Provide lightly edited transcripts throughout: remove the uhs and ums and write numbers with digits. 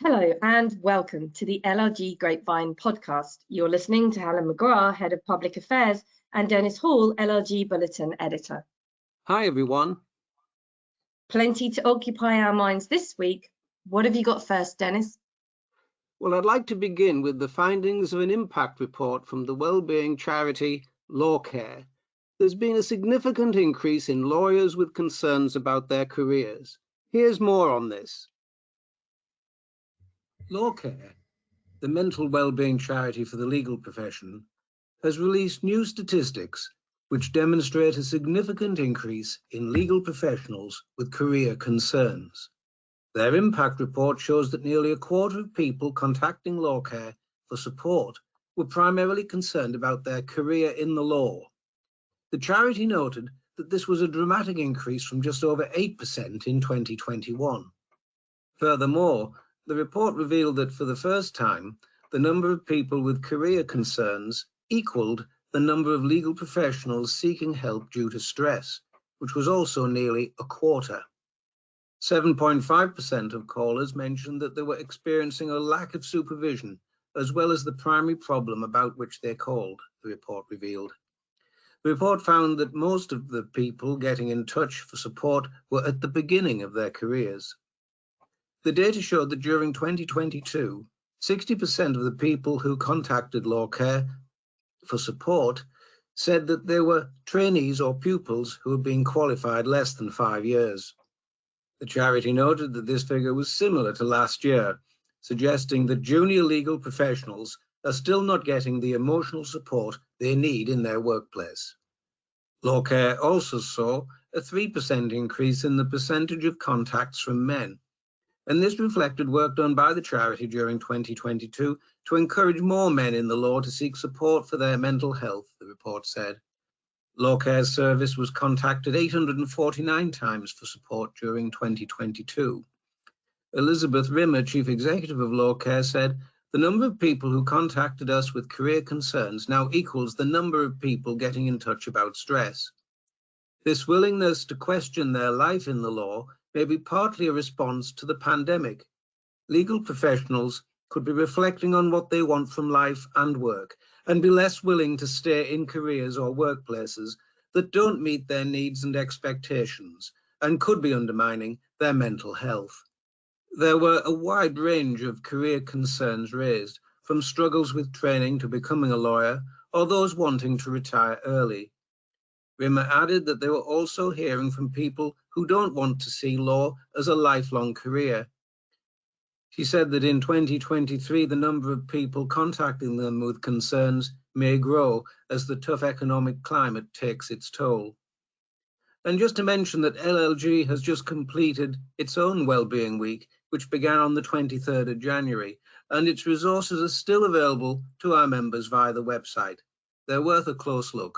Hello and welcome to the LLG Grapevine podcast. You're listening to Helen McGrath, Head of Public Affairs, and Dennis Hall, LLG Bulletin Editor. Hi everyone. Plenty to occupy our minds this week. What have you got first, Dennis? Well, I'd like to begin with the findings of an impact report from the wellbeing charity LawCare. There's been a significant increase in lawyers with concerns about their careers. Here's more on this. LawCare, the mental wellbeing charity for the legal profession, has released new statistics which demonstrate a significant increase in legal professionals with career concerns. Their impact report shows that nearly a quarter of people contacting LawCare for support were primarily concerned about their career in the law. The charity noted that this was a dramatic increase from just over 8% in 2021. Furthermore, the report revealed that for the first time, the number of people with career concerns equaled the number of legal professionals seeking help due to stress, which was also nearly a quarter. 7.5% of callers mentioned that they were experiencing a lack of supervision, as well as the primary problem about which they called, the report revealed. The report found that most of the people getting in touch for support were at the beginning of their careers. The data showed that during 2022, 60% of the people who contacted LawCare for support said that they were trainees or pupils who had been qualified less than 5 years. The charity noted that this figure was similar to last year, suggesting that junior legal professionals are still not getting the emotional support they need in their workplace. LawCare also saw a 3% increase in the percentage of contacts from men, and this reflected work done by the charity during 2022 to encourage more men in the law to seek support for their mental health, the report said. LawCare's service was contacted 849 times for support during 2022. Elizabeth Rimmer, Chief Executive of LawCare, said, "The number of people who contacted us with career concerns now equals the number of people getting in touch about stress. This willingness to question their life in the law may be partly a response to the pandemic. Legal professionals could be reflecting on what they want from life and work, and be less willing to stay in careers or workplaces that don't meet their needs and expectations, and could be undermining their mental health." There were a wide range of career concerns raised, from struggles with training to becoming a lawyer, or those wanting to retire early. Rimmer added that they were also hearing from people who don't want to see law as a lifelong career. She said that in 2023, the number of people contacting them with concerns may grow as the tough economic climate takes its toll. And just to mention that LLG has just completed its own Wellbeing Week, which began on the 23rd of January, and its resources are still available to our members via the website. They're worth a close look.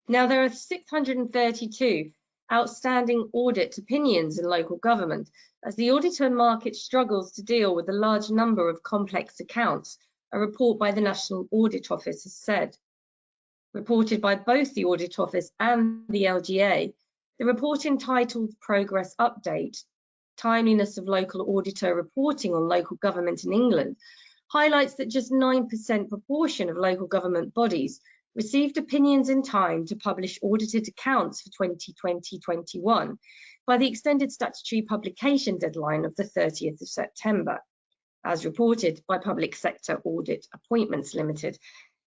Now, there are 632 outstanding audit opinions in local government as the auditor market struggles to deal with a large number of complex accounts, a report by the National Audit Office has said. Reported by both the Audit Office and the LGA, the report entitled Progress Update, Timeliness of Local Auditor Reporting on Local Government in England, highlights that just 9% proportion of local government bodies received opinions in time to publish audited accounts for 2020-21 by the extended statutory publication deadline of the 30th of September, as reported by Public Sector Audit Appointments Limited.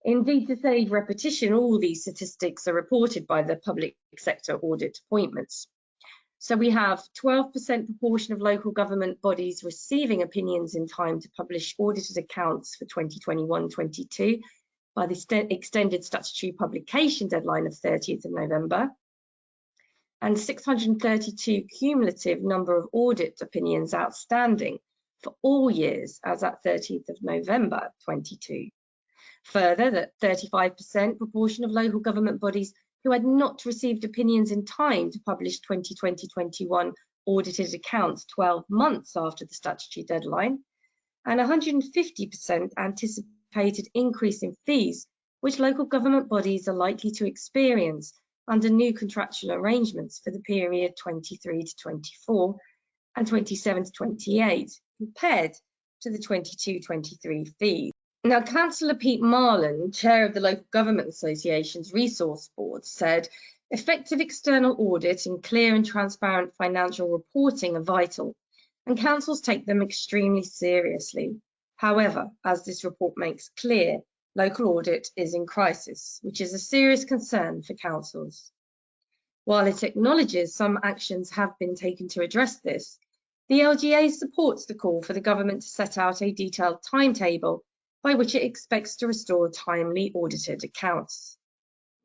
Indeed, to save repetition, all these statistics are reported by the Public Sector Audit Appointments. So we have 12% proportion of local government bodies receiving opinions in time to publish audited accounts for 2021-22 by the extended statutory publication deadline of 30th of November, and 632 cumulative number of audit opinions outstanding for all years as at 30th of November 22. Further, that 35% proportion of local government bodies who had not received opinions in time to publish 2020-21 audited accounts 12 months after the statutory deadline, and 150% anticipated increase in fees which local government bodies are likely to experience under new contractual arrangements for the period 23 to 24, and 27 to 28, compared to the 22-23 fees. Now, Councillor Pete Marland, chair of the Local Government Association's Resource Board, said, effective external audit and clear and transparent financial reporting are vital, and councils take them extremely seriously. However, as this report makes clear, local audit is in crisis, which is a serious concern for councils. While it acknowledges some actions have been taken to address this, the LGA supports the call for the government to set out a detailed timetable by which it expects to restore timely audited accounts.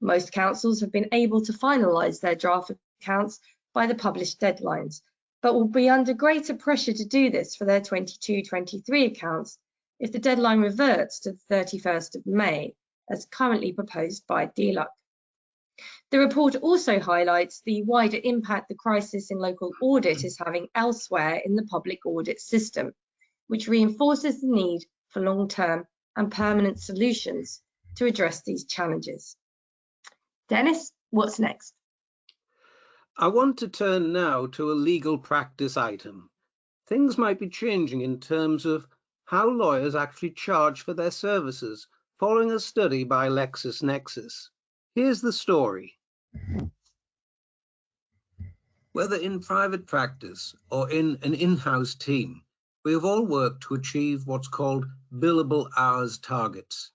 Most councils have been able to finalise their draft accounts by the published deadlines, but will be under greater pressure to do this for their 22-23 accounts if the deadline reverts to the 31st of May, as currently proposed by DLUC. The report also highlights the wider impact the crisis in local audit is having elsewhere in the public audit system, which reinforces the need for long-term and permanent solutions to address these challenges. Dennis, what's next? I want to turn now to a legal practice item. Things might be changing in terms of how lawyers actually charge for their services, following a study by LexisNexis. Here's the story. Whether in private practice or in an in-house team, we have all worked to achieve what's called billable hours targets.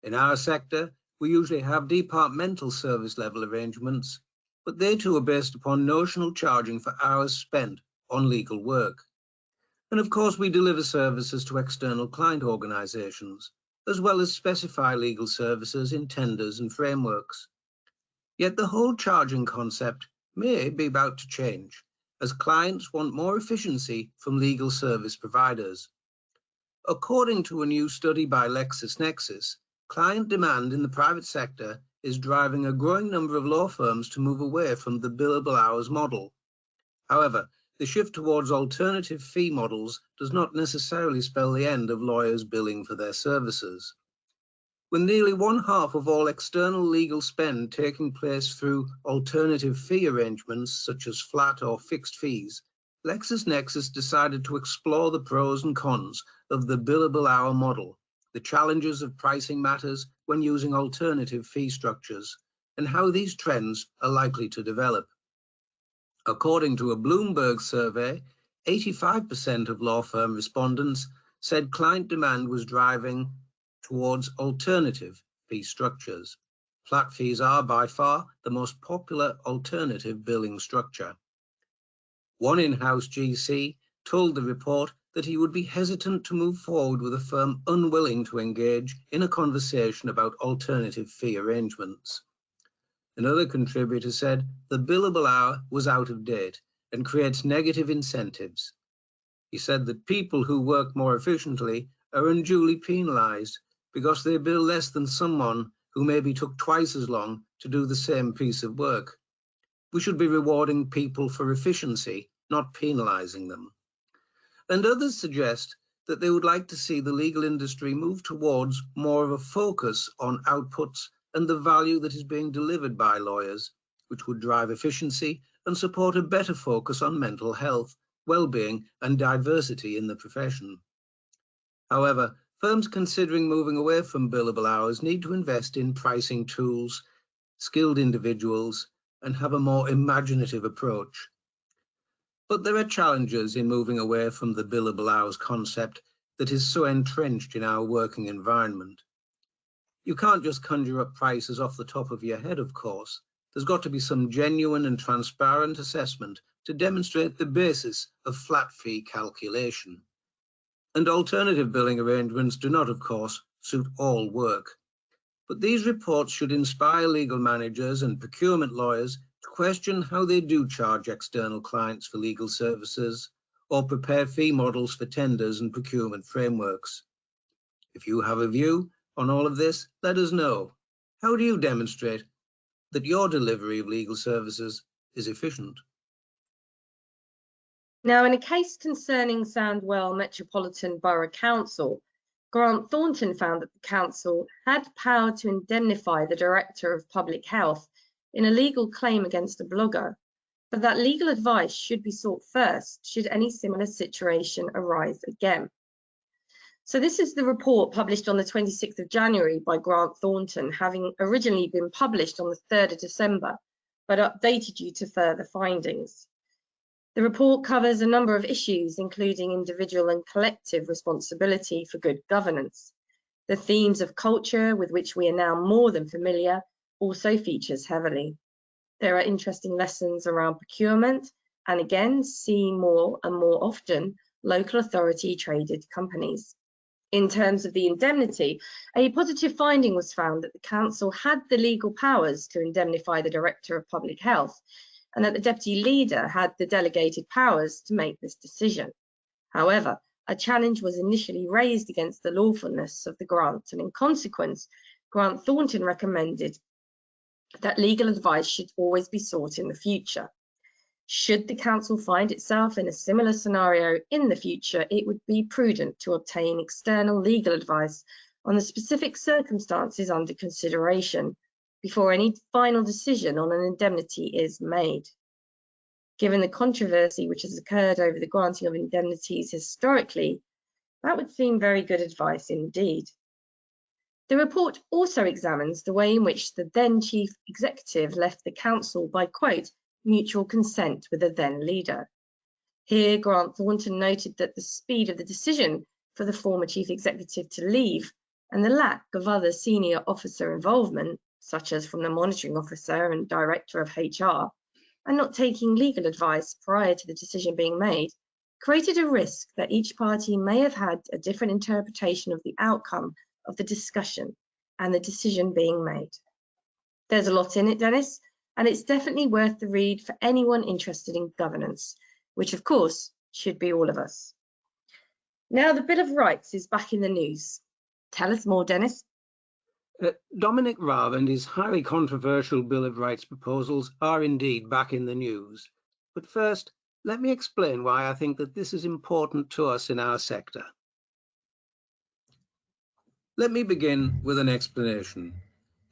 In our sector, we usually have departmental service level arrangements, but they too are based upon notional charging for hours spent on legal work. And of course, we deliver services to external client organisations, as well as specify legal services in tenders and frameworks. Yet the whole charging concept may be about to change, as clients want more efficiency from legal service providers. According to a new study by LexisNexis, client demand in the private sector is driving a growing number of law firms to move away from the billable hours model. However, the shift towards alternative fee models does not necessarily spell the end of lawyers billing for their services. With nearly 1/2 of all external legal spend taking place through alternative fee arrangements such as flat or fixed fees, LexisNexis decided to explore the pros and cons of the billable hour model, the challenges of pricing matters when using alternative fee structures, and how these trends are likely to develop. According to a Bloomberg survey, 85% of law firm respondents said client demand was driving towards alternative fee structures. Flat fees are by far the most popular alternative billing structure. One in-house GC told the report that he would be hesitant to move forward with a firm unwilling to engage in a conversation about alternative fee arrangements. Another contributor said the billable hour was out of date and creates negative incentives. He said that people who work more efficiently are unduly penalised because they bill less than someone who maybe took twice as long to do the same piece of work. We should be rewarding people for efficiency, not penalising them. And others suggest that they would like to see the legal industry move towards more of a focus on outputs and the value that is being delivered by lawyers, which would drive efficiency and support a better focus on mental health, well-being and diversity in the profession. However, firms considering moving away from billable hours need to invest in pricing tools, skilled individuals, and have a more imaginative approach. But there are challenges in moving away from the billable hours concept that is so entrenched in our working environment. You can't just conjure up prices off the top of your head, of course. There's got to be some genuine and transparent assessment to demonstrate the basis of flat fee calculation. And alternative billing arrangements do not, of course, suit all work. But these reports should inspire legal managers and procurement lawyers to question how they do charge external clients for legal services or prepare fee models for tenders and procurement frameworks. If you have a view on all of this, let us know. How do you demonstrate that your delivery of legal services is efficient? Now, in a case concerning Sandwell Metropolitan Borough Council, Grant Thornton found that the council had power to indemnify the Director of Public Health in a legal claim against a blogger, but that legal advice should be sought first should any similar situation arise again. So this is the report published on the 26th of January by Grant Thornton, having originally been published on the 3rd of December, but updated due to further findings. The report covers a number of issues, including individual and collective responsibility for good governance. The themes of culture, with which we are now more than familiar, also features heavily. There are interesting lessons around procurement, and again, see more and more often local authority traded companies. In terms of the indemnity, a positive finding was found that the council had the legal powers to indemnify the Director of Public Health, and that the Deputy Leader had the delegated powers to make this decision. However, a challenge was initially raised against the lawfulness of the grant, and in consequence, Grant Thornton recommended that legal advice should always be sought in the future. Should the council find itself in a similar scenario in the future, it would be prudent to obtain external legal advice on the specific circumstances under consideration before any final decision on an indemnity is made. Given the controversy which has occurred over the granting of indemnities historically, that would seem very good advice indeed. The report also examines the way in which the then Chief Executive left the council by, quote, mutual consent with the then leader. Here, Grant Thornton noted that the speed of the decision for the former Chief Executive to leave and the lack of other senior officer involvement, such as from the monitoring officer and director of HR, and not taking legal advice prior to the decision being made, created a risk that each party may have had a different interpretation of the outcome of the discussion and the decision being made. There's a lot in it, Dennis, and it's definitely worth the read for anyone interested in governance, which of course should be all of us. Now the Bill of Rights is back in the news. Tell us more, Dennis. Dominic Raab and his highly controversial Bill of Rights proposals are indeed back in the news. But first, let me explain why I think that this is important to us in our sector. Let me begin with an explanation.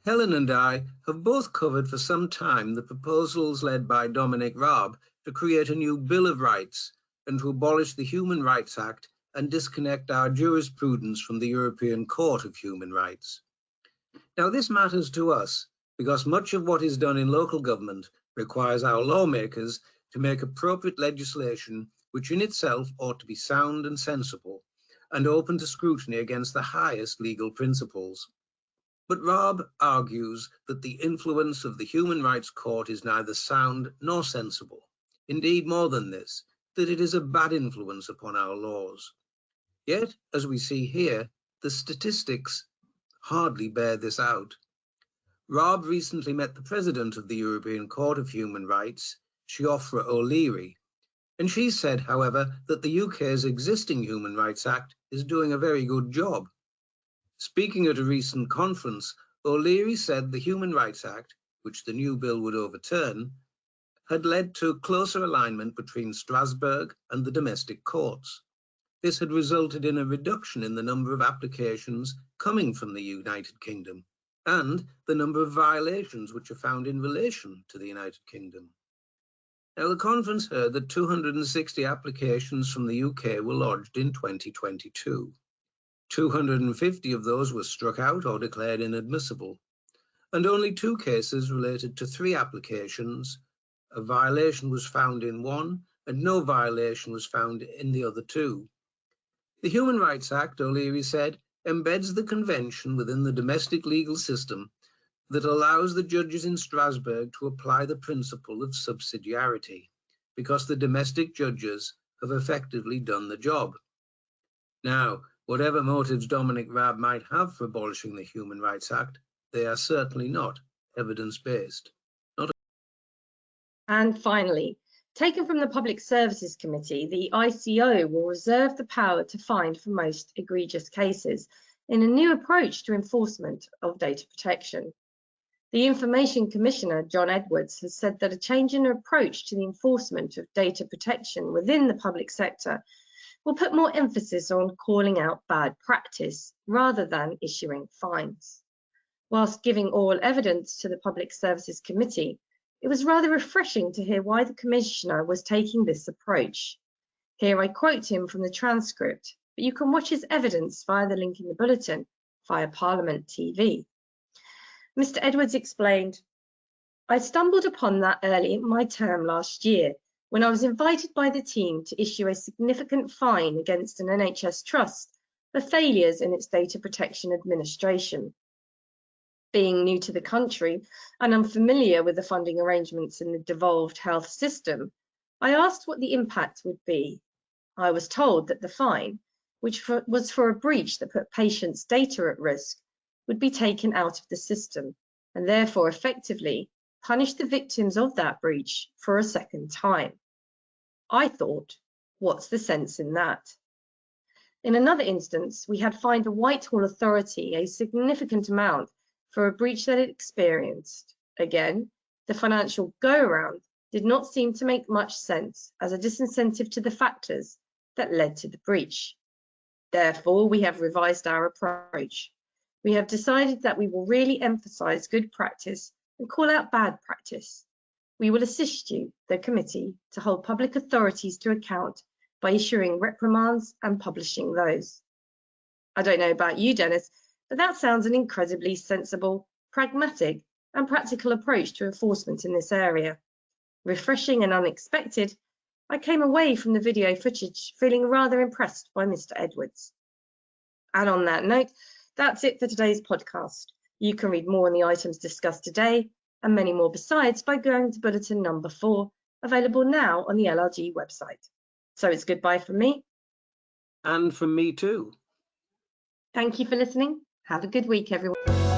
Helen and I have both covered for some time the proposals led by Dominic Raab to create a new Bill of Rights and to abolish the Human Rights Act and disconnect our jurisprudence from the European Court of Human Rights. Now, this matters to us because much of what is done in local government requires our lawmakers to make appropriate legislation which in itself ought to be sound and sensible and open to scrutiny against the highest legal principles. But Raab argues that the influence of the Human Rights Court is neither sound nor sensible. Indeed, more than this, that it is a bad influence upon our laws. Yet, as we see here, the statistics hardly bear this out. Raab recently met the President of the European Court of Human Rights, Siofra O'Leary, and she said, however, that the UK's existing Human Rights Act is doing a very good job. Speaking at a recent conference, O'Leary said the Human Rights Act, which the new bill would overturn, had led to closer alignment between Strasbourg and the domestic courts. This had resulted in a reduction in the number of applications coming from the United Kingdom and the number of violations which are found in relation to the United Kingdom. Now, the conference heard that 260 applications from the UK were lodged in 2022. 250 of those were struck out or declared inadmissible, and only 2 cases related to 3 applications. A violation was found in one, and no violation was found in the other 2. The Human Rights Act, O'Leary said, embeds the convention within the domestic legal system that allows the judges in Strasbourg to apply the principle of subsidiarity, because the domestic judges have effectively done the job. Now, whatever motives Dominic Raab might have for abolishing the Human Rights Act, they are certainly not evidence-based. And finally, taken from the Public Services Committee, the ICO will reserve the power to fine for most egregious cases in a new approach to enforcement of data protection. The Information Commissioner, John Edwards, has said that a change in approach to the enforcement of data protection within the public sector will put more emphasis on calling out bad practice rather than issuing fines. Whilst giving oral evidence to the Public Services Committee, it was rather refreshing to hear why the Commissioner was taking this approach. Here I quote him from the transcript, but you can watch his evidence via the link in the bulletin via Parliament TV. Mr. Edwards explained, "I stumbled upon that early in my term last year when I was invited by the team to issue a significant fine against an NHS trust for failures in its data protection administration. Being new to the country and unfamiliar with the funding arrangements in the devolved health system, I asked what the impact would be. I was told that the fine, which was for a breach that put patients' data at risk, would be taken out of the system and therefore effectively punish the victims of that breach for a second time. I thought, what's the sense in that?" In another instance, we had fined a Whitehall authority a significant amount for a breach that it experienced. Again, the financial go-around did not seem to make much sense as a disincentive to the factors that led to the breach. Therefore, we have revised our approach. We have decided that we will really emphasize good practice and call out bad practice. We will assist you, the committee, to hold public authorities to account by issuing reprimands and publishing those. I don't know about you, Dennis, but that sounds an incredibly sensible, pragmatic, and practical approach to enforcement in this area. Refreshing and unexpected, I came away from the video footage feeling rather impressed by Mr. Edwards. And on that note, that's it for today's podcast. You can read more on the items discussed today and many more besides by going to bulletin number 4, available now on the LRG website. So it's goodbye from me. And from me too. Thank you for listening. Have a good week, everyone.